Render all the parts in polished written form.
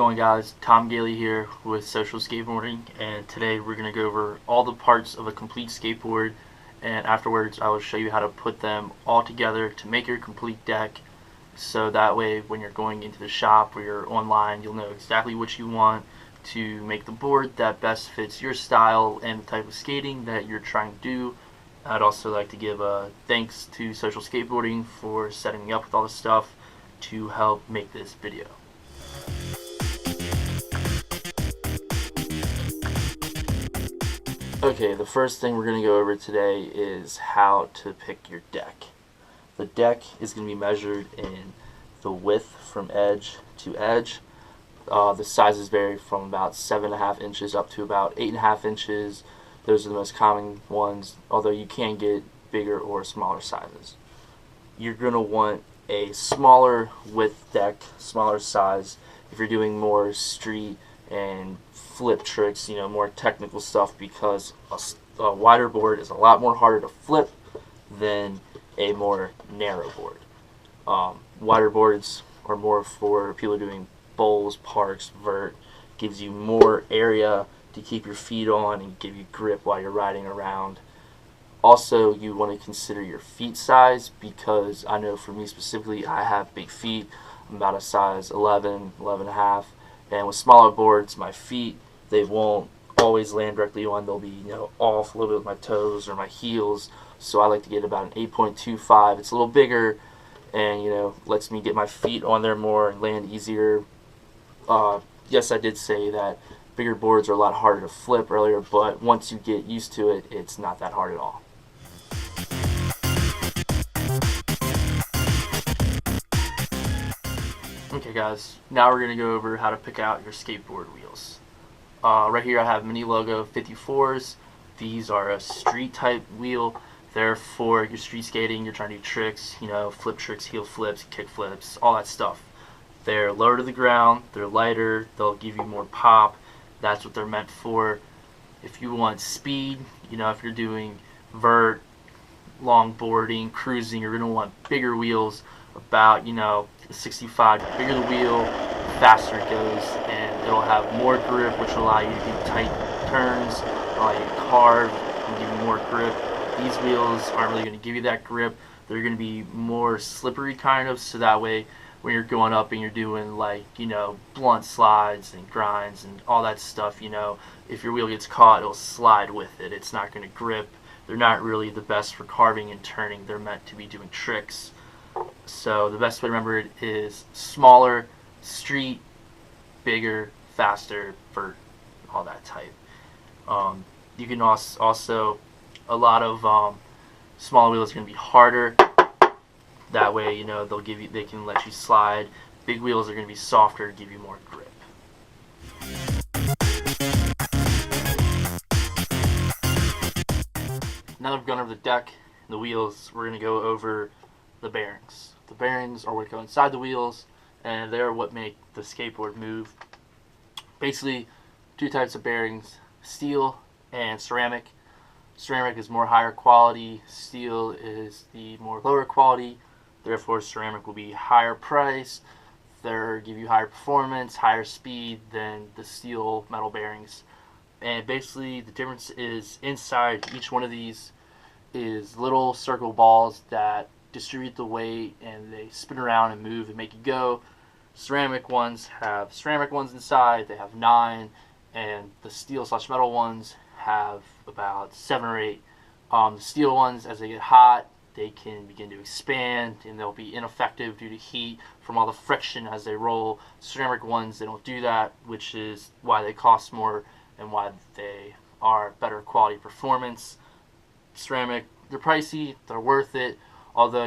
going, guys? Tom Gailey here with SocialSkateboarding, and today we're going to go over all the parts of a complete skateboard, and afterwards I will show you how to put them all together to make your complete deck, so that way when you're going into the shop or you're online, you'll know exactly what you want to make the board that best fits your style and the type of skating that you're trying to do. I'd also like to give thanks to SocialSkateboarding for setting me up with all this stuff to help make this video. Okay, the first thing we're going to go over today is how to pick your deck. The deck is going to be measured in the width from edge to edge. The sizes vary from about 7.5 inches up to about 8.5 inches. Those are the most common ones, although you can get bigger or smaller sizes. You're going to want a smaller width deck, smaller size, if you're doing more street and flip tricks, more technical stuff, because a wider board is a lot more harder to flip than a more narrow board. Wider boards are more for people doing bowls, parks, vert, gives you more area to keep your feet on and give you grip while you're riding around. Also, you want to consider your feet size, because I know for me specifically, I have big feet. I'm about a size 11, 11.5, and with smaller boards, my feet, they won't always land directly on. They'll be, off a little bit with my toes or my heels. So I like to get about an 8.25. It's a little bigger, and lets me get my feet on there more and land easier. Yes, I did say that bigger boards are a lot harder to flip earlier, but once you get used to it, it's not that hard at all. Okay, guys, now we're going to go over how to pick out your skateboard wheels. Right here I have Mini Logo 54s. These are a street type wheel. They're for your street skating. You're trying to do tricks, flip tricks, heel flips, kick flips, all that stuff. They're lower to the ground, they're lighter, they'll give you more pop. That's what they're meant for. If you want speed, if you're doing vert, longboarding, cruising, you're going to want bigger wheels, about 65. The bigger the wheel, the faster it goes, and it'll have more grip, which will allow you to do tight turns, allow you to carve, and give you more grip. These wheels aren't really going to give you that grip. They're going to be more slippery kind of, so that way when you're going up and you're doing blunt slides and grinds and all that stuff, if your wheel gets caught, it'll slide with it. It's not going to grip. They're not really the best for carving and turning. They're meant to be doing tricks. So the best way to remember it is smaller, street, bigger, faster, vert, all that type. You can also a lot of smaller wheels are going to be harder. That way, they can let you slide. Big wheels are going to be softer, give you more grip. Now that we've gone over the deck and the wheels, we're going to go over the bearings. The bearings are what go inside the wheels, and they're what make the skateboard move. Basically, two types of bearings: steel and ceramic. Ceramic is more higher quality, steel is the more lower quality. Therefore, ceramic will be higher price. They'll give you higher performance, higher speed than the steel metal bearings. And basically, the difference is inside each one of these is little circle balls that distribute the weight, and they spin around and move and make you go. Ceramic ones have ceramic ones inside. They have 9, and the steel/metal ones have about 7 or 8. The steel ones, as they get hot, they can begin to expand, and they'll be ineffective due to heat from all the friction as they roll. Ceramic ones, they don't do that, which is why they cost more and why they are better quality performance. Ceramic, they're pricey, they're worth it. Although,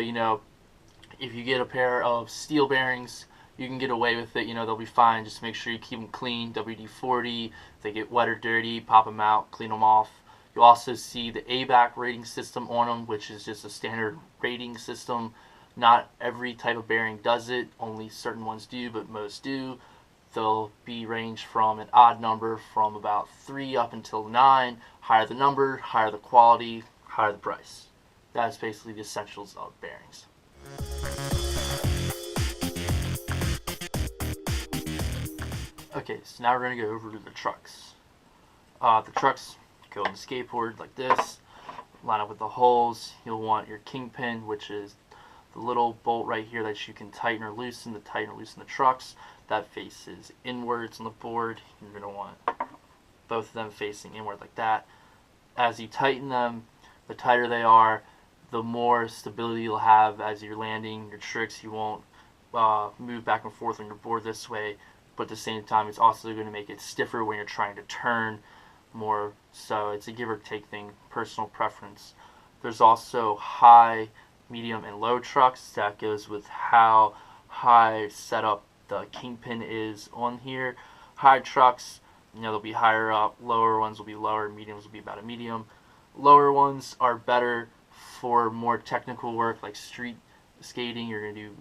if you get a pair of steel bearings, you can get away with it. They'll be fine. Just make sure you keep them clean. WD-40. If they get wet or dirty, pop them out, clean them off. You'll also see the ABAC rating system on them, which is just a standard rating system. Not every type of bearing does it. Only certain ones do, but most do. They'll be ranged from an odd number from about 3 up until 9. Higher the number, higher the quality, higher the price. That's basically the essentials of bearings. Okay, so now we're going to go over to the trucks. The trucks go on the skateboard like this, line up with the holes. You'll want your kingpin, which is the little bolt right here that you can tighten or loosen the trucks. That faces inwards on the board. You're going to want both of them facing inward like that. As you tighten them, the tighter they are, the more stability you'll have as you're landing your tricks. You won't move back and forth on your board this way, but at the same time it's also going to make it stiffer when you're trying to turn more. So it's a give or take thing, personal preference. There's also high, medium, and low trucks. That goes with how high setup the kingpin is on here. High trucks, they'll be higher up. Lower ones will be lower. Mediums will be about a medium. Lower ones are better for more technical work like street skating. You're going to do,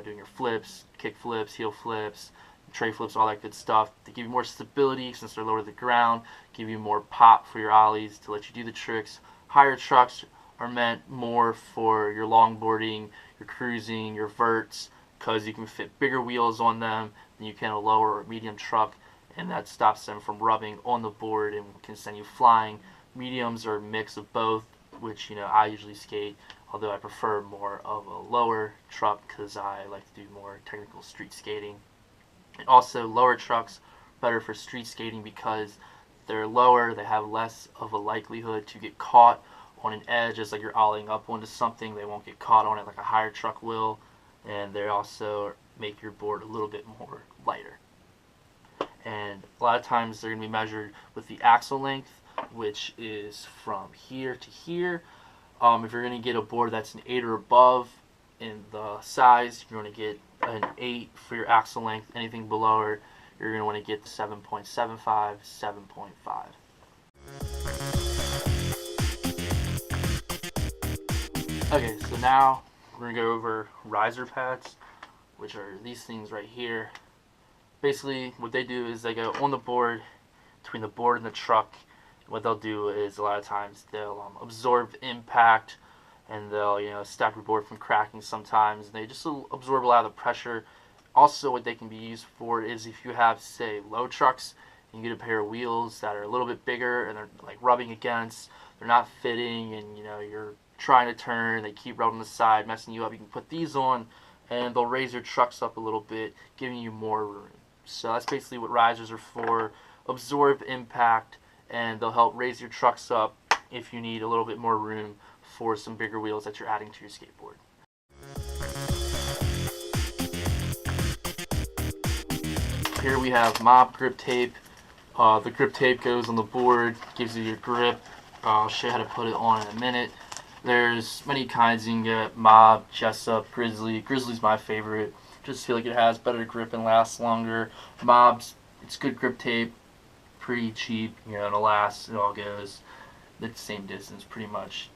doing your flips, kick flips, heel flips, tray flips, all that good stuff. They give you more stability since they're lower to the ground, give you more pop for your ollies to let you do the tricks. Higher trucks are meant more for your longboarding, your cruising, your verts, because you can fit bigger wheels on them than you can a lower or medium truck, and that stops them from rubbing on the board and can send you flying. Mediums are a mix of both, which I usually skate, although I prefer more of a lower truck because I like to do more technical street skating. And also, lower trucks better for street skating because they're lower, they have less of a likelihood to get caught on an edge as like you're ollieing up onto something. They won't get caught on it like a higher truck will, and they also make your board a little bit more lighter. And a lot of times they're going to be measured with the axle length, which is from here to here. If you're going to get a board that's an 8 or above in the size, you're going to get an 8 for your axle length. Anything below it, you're going to want to get 7.75, 7.5. Okay, so now we're going to go over riser pads, which are these things right here. Basically, what they do is they go on the board, between the board and the truck. What they'll do is a lot of times they'll absorb impact, and they'll stop your board from cracking sometimes. And they just absorb a lot of the pressure. Also, what they can be used for is if you have, say, low trucks, and you get a pair of wheels that are a little bit bigger and they're like rubbing against, they're not fitting, and you're trying to turn, they keep rubbing the side, messing you up. You can put these on, and they'll raise your trucks up a little bit, giving you more room. So that's basically what risers are for: absorb impact, and they'll help raise your trucks up if you need a little bit more room for some bigger wheels that you're adding to your skateboard. Here we have mob grip tape. The grip tape goes on the board, gives you your grip. I'll show you how to put it on in a minute. There's many kinds you can get: mob, Jessup, grizzly. Grizzly's my favorite. Just feel like it has better grip and lasts longer. Mob's, it's good grip tape, pretty cheap, it'll last, it all goes the same distance pretty much.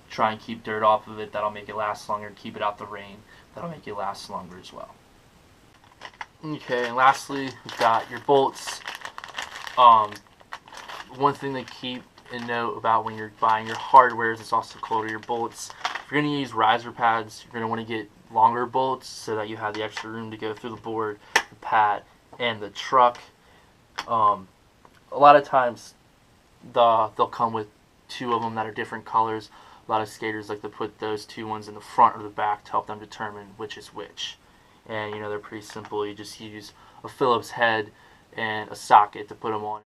Try and keep dirt off of it, that'll make it last longer. Keep it out the rain, that'll make it last longer as well. Okay, and lastly, we've got your bolts. One thing to keep and note about when you're buying your hardware is it's also called your bolts. If you're going to use riser pads, you're going to want to get longer bolts so that you have the extra room to go through the board, the pad, and the truck. A lot of times they'll come with 2 of them that are different colors. A lot of skaters like to put those 2 ones in the front or the back to help them determine which is which. And they're pretty simple. You just use a Phillips head and a socket to put them on.